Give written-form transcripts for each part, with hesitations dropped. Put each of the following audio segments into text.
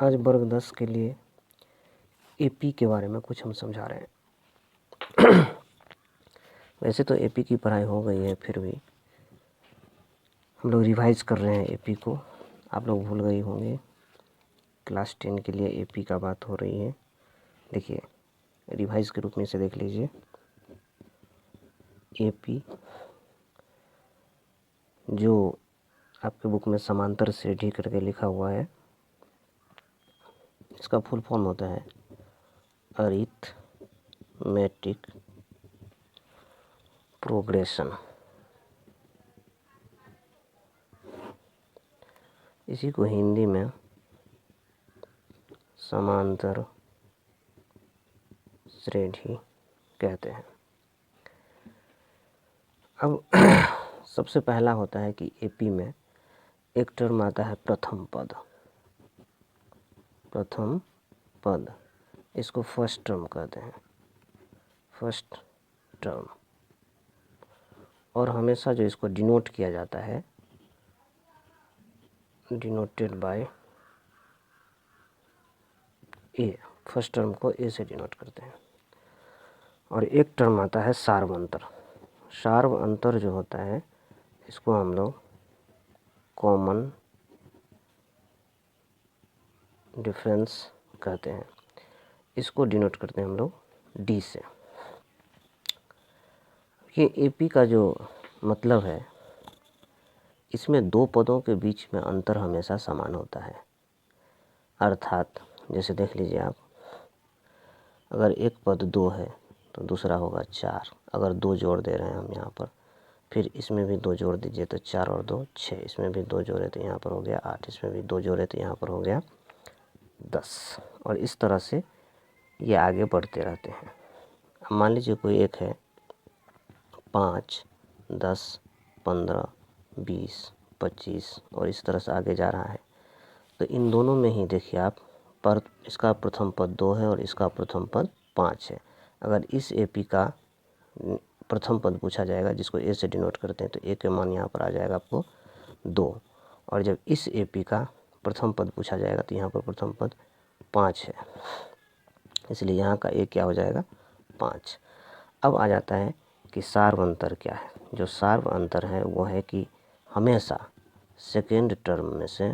आज वर्ग 10 के लिए एपी के बारे में कुछ हम समझा रहे हैं। वैसे तो एपी की पढ़ाई हो गई है, फिर भी हम लोग रिवाइज कर रहे हैं एपी को। आप लोग भूल गए होंगे, क्लास 10 के लिए एपी का बात हो रही है। देखिए, रिवाइज के रूप में इसे देख लीजिए। एपी जो आपके बुक में समांतर श्रेणी करके लिखा हुआ है, इसका फुल फॉर्म होता है अरिथमेटिक प्रोग्रेशन। इसी को हिंदी में समांतर श्रेणी कहते हैं। अब सबसे पहला होता है कि एपी में एक टर्म आता है प्रथम पद। प्रथम पद, इसको फर्स्ट टर्म कहते हैं, फर्स्ट टर्म। और हमेशा जो इसको डिनोट किया जाता है, denoted by A, first term को ए से डिनोट करते हैं। और एक टर्म आता है सार्व अंतर। सार्व अंतर जो होता है, इसको हम लोग कॉमन डिफरेंस कहते हैं। इसको डिनोट करते हैं हम लोग डी से। ये एपी का जो मतलब है, इसमें दो पदों के बीच में अंतर हमेशा समान होता है। अर्थात जैसे देख लीजिए आप, अगर एक पद 2 है तो दूसरा होगा 4। अगर 2 जोड़ दे रहे हैं हम यहाँ पर, फिर इसमें भी 2 जोड़ दीजिए तो 4 और 2 6, इसमें भी 2 जोड़े तो यहाँ पर हो गया 8, इसमें भी 2 जोड़े तो यहाँ पर हो गया 10। और इस तरह से ये आगे बढ़ते रहते हैं। अब मान लीजिए कोई एक है 5, 10, 15, 20, 25 और इस तरह से आगे जा रहा है। तो इन दोनों में ही देखिए आप, पर इसका प्रथम पद 2 है और इसका प्रथम पद 5 है। अगर इस एपी का प्रथम पद पूछा जाएगा, जिसको ए से डिनोट करते हैं, तो ए के मान यहाँ पर आ जाएगा आपको 2। और जब इस एपी का प्रथम पद पूछा जाएगा तो यहाँ पर प्रथम पद 5 है, इसलिए यहाँ का ए क्या हो जाएगा 5। अब आ जाता है कि सार्व अंतर क्या है। जो सार्व अंतर है वो है कि हमेशा सेकेंड टर्म में से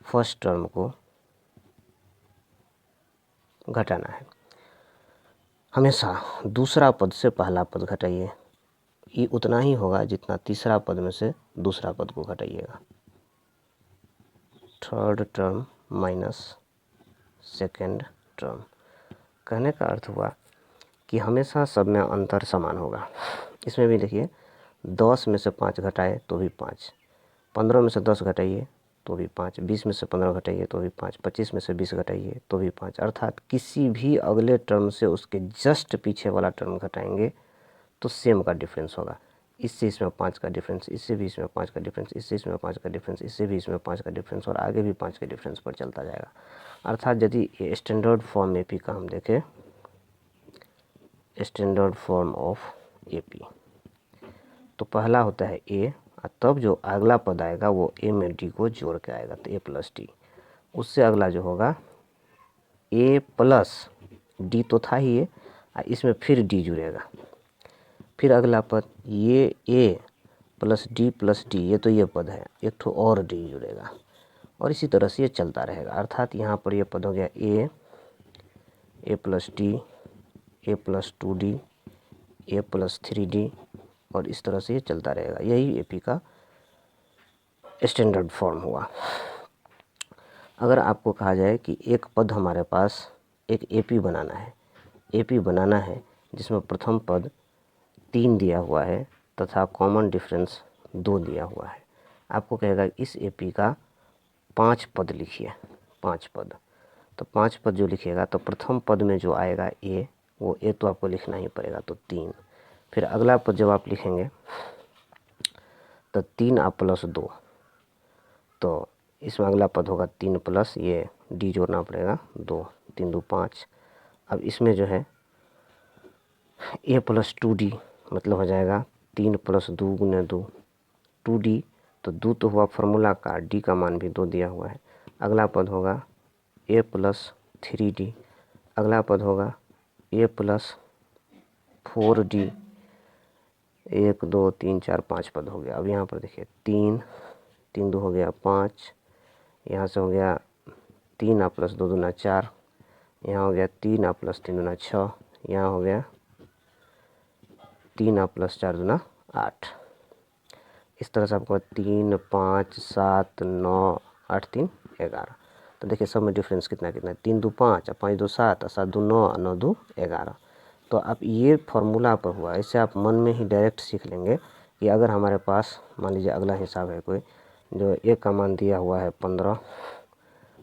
फर्स्ट टर्म को घटाना है। हमेशा दूसरा पद से पहला पद घटाइए, ये उतना ही होगा जितना तीसरा पद में से दूसरा पद को घटाइएगा। Third term minus second term. कहने का अर्थ हुआ कि हमेशा सब में अंतर समान होगा। इसमें भी देखिए, 10 में से 5 घटाए तो भी 5, 15 में से 10 घटाइए तो भी 5, 20 में से 15 घटाइए तो भी 5, 25 में से 20 घटाइए तो भी 5। अर्थात किसी भी अगले टर्म से उसके जस्ट पीछे वाला टर्म घटाएंगे तो सेम का डिफरेंस होगा। इससे इसमें 5 का डिफरेंस, इससे भी इसमें 5 का डिफरेंस, इससे इसमें 5 का डिफरेंस, इससे भी इसमें 5 का डिफरेंस, और आगे भी 5 के डिफरेंस पर चलता जाएगा। अर्थात यदि ये स्टैंडर्ड फॉर्म एपी का हम देखें, स्टैंडर्ड फॉर्म ऑफ एपी, तो पहला होता है ए, और तब जो अगला पद आएगा वो ए में डी को जोड़ के आएगा, तो ए प्लस डी। उससे अगला जो होगा ए प्लस डी तो था ही ये, इसमें फिर डी जुड़ेगा। फिर अगला पद ये ए प्लस डी, ये तो ये पद है, एक ठो और डी जुड़ेगा, और इसी तरह से ये चलता रहेगा। अर्थात यहाँ पर ये पद हो गया ए प्लस डी, ए प्लस 2D, ए प्लस 3D, और इस तरह से ये चलता रहेगा। यही एपी का स्टैंडर्ड फॉर्म हुआ। अगर आपको कहा जाए कि एक पद हमारे पास एक एपी बनाना है जिसमें प्रथम पद 3 दिया हुआ है तथा कॉमन डिफरेंस 2 दिया हुआ है, आपको कहेगा इस एपी का 5 पद लिखिए, 5 पद। तो 5 पद जो लिखिएगा, तो प्रथम पद में जो आएगा ए, वो ए तो आपको लिखना ही पड़ेगा, तो 3। फिर अगला पद जब आप लिखेंगे तो 3 आप प्लस 2, तो इसमें अगला पद होगा 3 प्लस ये डी जोड़ना पड़ेगा 2, 3 2 5। अब इसमें जो है ए प्लस 2D, मतलब हो जाएगा 3 प्लस 2 गुने 2, 2D, तो 2 तो हुआ फार्मूला का, डी का मान भी 2 दिया हुआ है, अगला पद होगा a प्लस 3d, अगला पद होगा a प्लस 4d। 1 2 3 4 5 पद हो गया। अब यहाँ पर देखिए 3 3 2 हो गया 5, यहाँ से हो गया 3 आ प्लस 2 दूना 4, यहाँ हो गया 3 आ प्लस 3 दूना 6, यहाँ हो गया 3 आ प्लस 4 दूना 8। इस तरह से आपको 3 5 7 9 8 3 11। तो देखिए सब में डिफरेंस कितना कितना है, 3 2 5 और 5 2 7 और 7 2 9 और 9 2 11। तो अब ये फॉर्मूला पर हुआ, इससे आप मन में ही डायरेक्ट सीख लेंगे कि अगर हमारे पास मान लीजिए अगला हिसाब है कोई जो ए का मान दिया हुआ है 15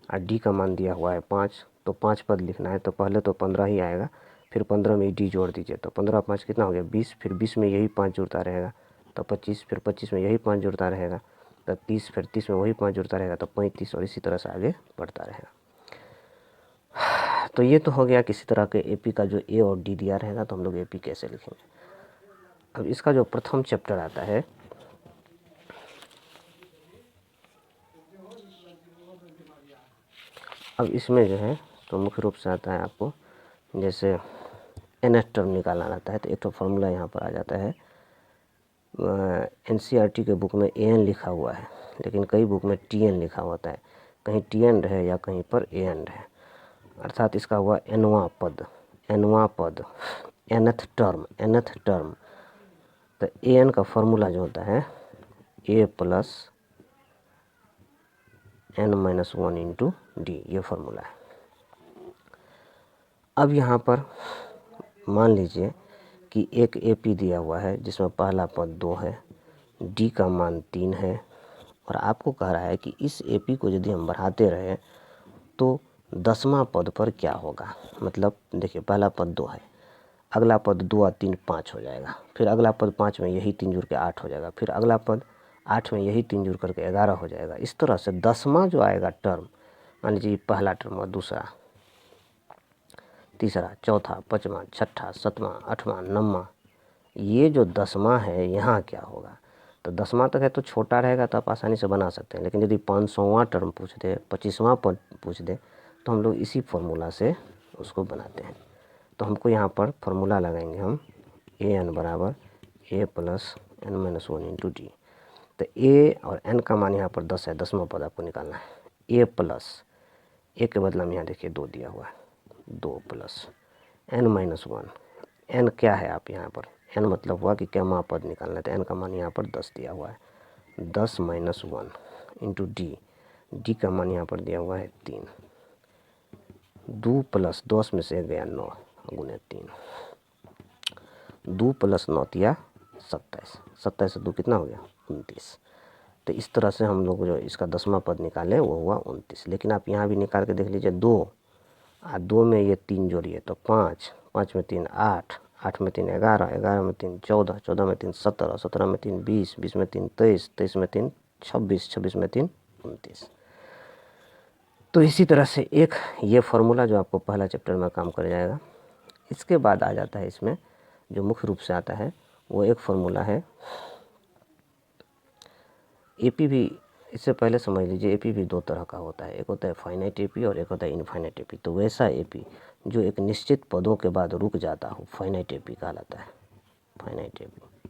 और डी का मान दिया हुआ है 5, तो 5 पद लिखना है तो पहले तो 15 ही आएगा, फिर 15 में डी जोड़ दीजिए तो 15 5 कितना हो गया 20, फिर 20 में यही 5 जुड़ता रहेगा तो 25, फिर 25 में यही 5 जुड़ता रहेगा तो 30, फिर 30 में वही 5 जुड़ता रहेगा तो 35 और इसी तरह से आगे बढ़ता रहेगा। तो ये तो हो गया किसी तरह के एपी का जो ए और डी दिया रहेगा तो हम लोग एपी कैसे लिखेंगे। अब इसका जो प्रथम चैप्टर आता है अब इसमें जो है तो मुख्य रूप से आता है आपको जैसे nth टर्म निकालना रहता है तो एक तो फॉर्मूला यहाँ पर आ जाता है। एनसीईआरटी के बुक में an लिखा हुआ है लेकिन कई बुक में tn लिखा होता है, कहीं tn रहे या कहीं पर an रहे, अर्थात इसका हुआ nवां पद nth टर्म। तो an का फॉर्मूला जो होता है a plus n-1 into D, ये फॉर्मूला है। अब यहाँ पर मान लीजिए कि एक एपी दिया हुआ है जिसमें पहला पद 2 है, डी का मान 3 है और आपको कह रहा है कि इस एपी को यदि हम बढ़ाते रहे तो 10वां पद पर क्या होगा। मतलब देखिए पहला पद 2 है, अगला पद 2 और 3 5 हो जाएगा, फिर अगला पद 5 में यही 3 जुड़ के 8 हो जाएगा, फिर अगला पद 8 में यही 3 जुड़ करके 11 हो जाएगा। इस तरह से 10वां जो आएगा टर्म, मान लीजिए पहला टर्म और दूसरा, तीसरा, चौथा, पाँचवां, छठा, सातवां, आठवां, नौवां, ये जो 10वां है यहाँ क्या होगा। तो 10वां तक है तो छोटा रहेगा तो आप आसानी से बना सकते हैं, लेकिन यदि 500वां टर्म पूछ दे, 25वां पद पूछ दे तो हम लोग इसी फॉर्मूला से उसको बनाते हैं। तो हमको यहाँ पर फॉर्मूला लगाएंगे हम an बराबर a plus n-1 into D. तो a और n का मान यहाँ पर 10 है, 10वां पद आपको निकालना है। a प्लस a के बदला में यहाँ देखिए 2 दिया हुआ है, 2 प्लस n-1, n क्या है आप यहाँ पर n मतलब हुआ कि क्या माँ पद निकालना है तो n का मान यहाँ पर 10 दिया हुआ है, 10-1 इंटू डी का मान यहाँ पर दिया हुआ है 3, 2 प्लस 10 में से गया 9 गुने 3, 2 प्लस 9 दिया 27, 27 से 2 कितना हो गया 29। तो इस तरह से हम लोग जो इसका 10वां पद निकाले वो हुआ 29। लेकिन आप यहाँ भी निकाल के देख लीजिए 2 और 2 में ये 3 जोड़िए तो 5, 5 में 3 8, 8 में 3 11, 11 में 3 14, 14 में 3 17, 17 में 3 20, 20 में 3 23, 23 में 3 26, 26 में 3 29। तो इसी तरह से एक ये फार्मूला जो आपको पहला चैप्टर में काम कर जाएगा। इसके बाद आ जाता है इसमें जो मुख्य रूप से आता है वो एक फार्मूला है एपी भी। इससे पहले समझ लीजिए एपी भी 2 तरह का होता है, एक होता है फाइनाइट एपी और एक होता है इनफाइनाइट एपी। तो वैसा एपी जो एक निश्चित पदों के बाद रुक जाता हो फाइनाइट एपी कहलाता है। फाइनाइट एपी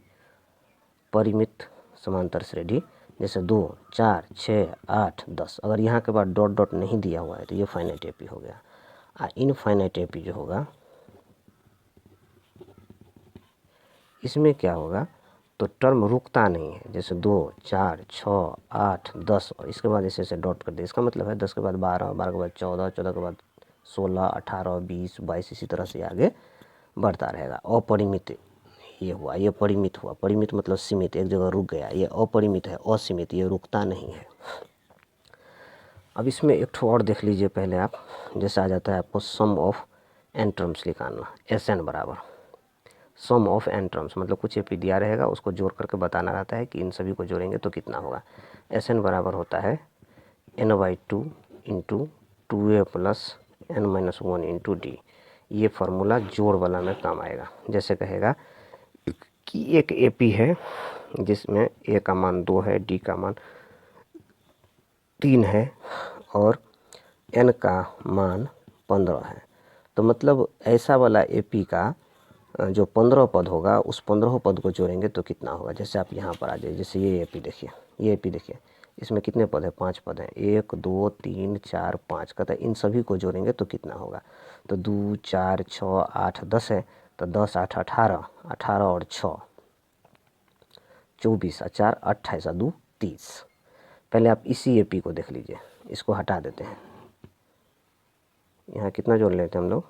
परिमित समांतर श्रेणी जैसे 2 4 6 8 10, अगर यहाँ के बाद डॉट डॉट नहीं दिया हुआ है तो ये फाइनाइट एपी हो गया। और इनफाइनाइट एपी जो होगा इसमें क्या होगा तो टर्म रुकता नहीं है, जैसे 2 4 6 8 10 और इसके बाद ऐसे ऐसे डॉट कर दे। इसका मतलब है 10 के बाद 12, 12 के बाद 14, 14 के बाद 16, 18, 20, 22 इसी तरह से आगे बढ़ता रहेगा। अपरिमित ये हुआ, ये परिमित हुआ। परिमित मतलब सीमित, एक जगह रुक गया। ये अपरिमित है, असीमित, ये रुकता नहीं है। अब इसमें एक ठो और देख लीजिए पहले आप, जैसे आ जाता है आपको सम ऑफ एन टर्म्स निकालना। एस एन बराबर सम ऑफ एन टर्म्स, मतलब कुछ एपी दिया रहेगा उसको जोड़ करके बताना रहता है कि इन सभी को जोड़ेंगे तो कितना होगा। एस एन बराबर होता है n/2 into 2a plus n-1 into D. ये फार्मूला जोड़ वाला में काम आएगा। जैसे कहेगा कि एक एपी है जिसमें ए का मान 2 है, डी का मान 3 है और n का मान 15 है। तो मतलब ऐसा वाला AP का जो 15 पद होगा उस 15 पद को जोड़ेंगे तो कितना होगा। जैसे आप यहाँ पर आ जाइए, जैसे ये AP देखिए, ये AP देखिए, इसमें कितने पद हैं, 5 पद हैं, 1 2 3 4 5 कहता है इन सभी को जोड़ेंगे तो कितना होगा। तो 2 4 6 8 10 है, तो 10 8 18, 18 और 6 24 और 4 28 और 2 30। पहले आप इसी AP को देख लीजिए, इसको हटा देते हैं। यहाँ कितना जोड़ लेते हैं हम लोग,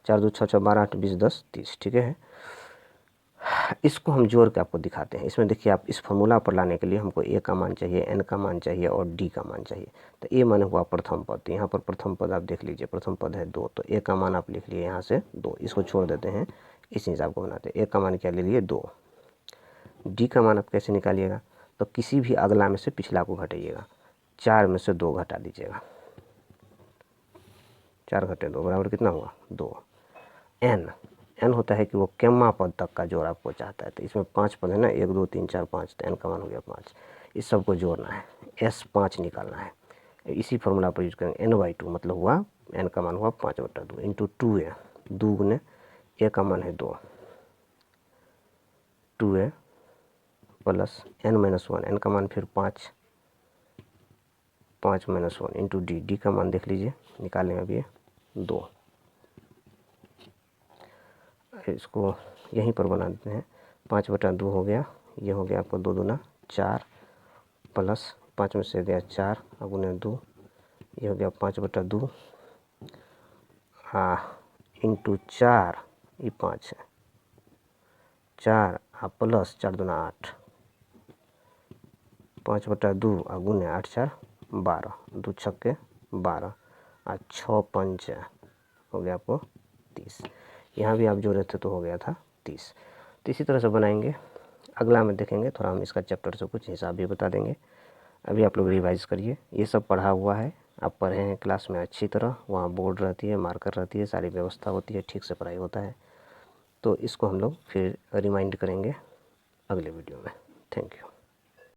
4 2 6 6 12 8 20 10 30, ठीक है। इसको हम जोड़ के आपको दिखाते हैं। इसमें देखिए, आप इस फॉर्मूला पर लाने के लिए हमको A का मान चाहिए, N का मान चाहिए और D का मान चाहिए। तो A मान हुआ प्रथम पद, तो यहाँ पर प्रथम पद आप देख लीजिए, प्रथम पद है 2, तो A का मान आप लिख लिए यहाँ से 2, इसको छोड़ देते हैं, इस हिसाब को बनाते हैं। A का मान क्या ले लिए 2, D का मान आप कैसे निकालिएगा, तो किसी भी अगला में से पिछला को घटाइएगा, 4 में से 2 घटा दीजिएगा, 4 घटे 2 बराबर कितना हुआ 2। n होता है कि वो केम्मा पद तक का जोड़ आपको चाहता है। तो इसमें 5 पद है ना, 1 2 3 4 5, तो n का मान हो गया 5। इस सब को जोड़ना है, S5 निकालना है। इसी फॉर्मूला पर यूज करेंगे, n/2 मतलब हुआ n का मान हुआ 5/2 इंटू 2a, 2 गुने a का मान है 2, 2a प्लस n-1, n का मान फिर 5, 5 - 1 इंटू d का मान देख लीजिए, निकालें अभी 2। इसको यहीं पर बना देते हैं, 5/2 हो गया, ये हो गया आपको 2 दूना 4 प्लस 5 में से गया 4 गुने 2, ये हो गया 5/2 इंटू 4, ये 5 है, 4 प्लस 4 दूना 8, 5/2 गुने 8 4 12, 2 छक्के 12 और 6 पंच हो गया आपको 30। यहाँ भी आप जोड़े थे तो हो गया था 30। तो इसी तरह से बनाएंगे। अगला में देखेंगे, थोड़ा हम इसका चैप्टर से कुछ हिसाब भी बता देंगे। अभी आप लोग रिवाइज करिए, ये सब पढ़ा हुआ है, आप पढ़े हैं क्लास में अच्छी तरह, वहाँ बोर्ड रहती है, मार्कर रहती है, सारी व्यवस्था होती है, ठीक से पढ़ाई होता है। तो इसको हम लोग फिर रिमाइंड करेंगे अगले वीडियो में। Thank you.